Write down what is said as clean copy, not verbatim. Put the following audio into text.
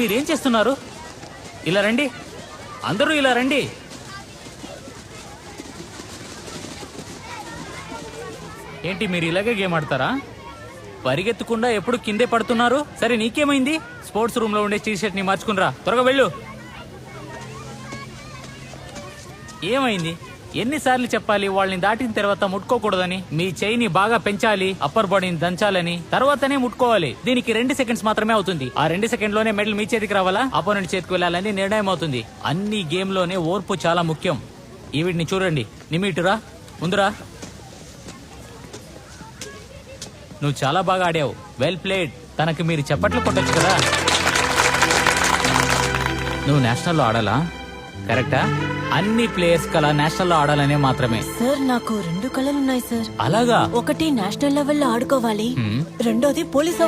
మీరేం చేస్తున్నారు? ఇలా రండి, అందరూ ఇలా రండి. ఏంటి మీరు ఇలాగే గేమ్ ఆడతారా? పరిగెత్తకుండా ఎప్పుడు కిందే పడుతున్నారు. సరే నీకేమైంది? స్పోర్ట్స్ రూమ్ లో ఉండే టీ షర్ట్ ని మార్చుకునిరా, త్వరగా వెళ్ళు. ఏమైంది? ఎన్నిసార్లు చెప్పాలి వాళ్ళని దాటిన తర్వాత ముట్టుకోకూడదని? మీ చెయ్యిని బాగా పెంచాలి, అప్పర్ బాడీని దంచాలని, తర్వాతనే ముట్టుకోవాలి. దీనికి 2 సెకండ్స్ మాత్రమే అవుతుంది. ఆ 2 సెకండ్ లోనే మెడల్ మీ చేతికి రావాలా, అపోనెంట్ చేతికి వెళ్ళాలని నిర్ణయం అవుతుంది. అన్ని గేమ్ లోనే ఓర్పు చాలా ముఖ్యం. ఈ వీటిని చూడండి. నిమిటురా, ముందురా. నువ్వు చాలా బాగా ఆడావు, వెల్ ప్లేడ్. తనకి మీరు చప్పట్లు కొట్టొచ్చు కదా. నువ్వు నేషనల్ లో ఆడాలా? కరెక్టా? అన్ని ప్లేయర్స్ కల నేషనల్ లో ఆడాలనే మాత్రమే. సార్ నాకు 2 కళలున్నాయి సార్. అలాగా? ఒకటి నేషనల్ లెవెల్లో ఆడుకోవాలి, రెండోది పోలీస్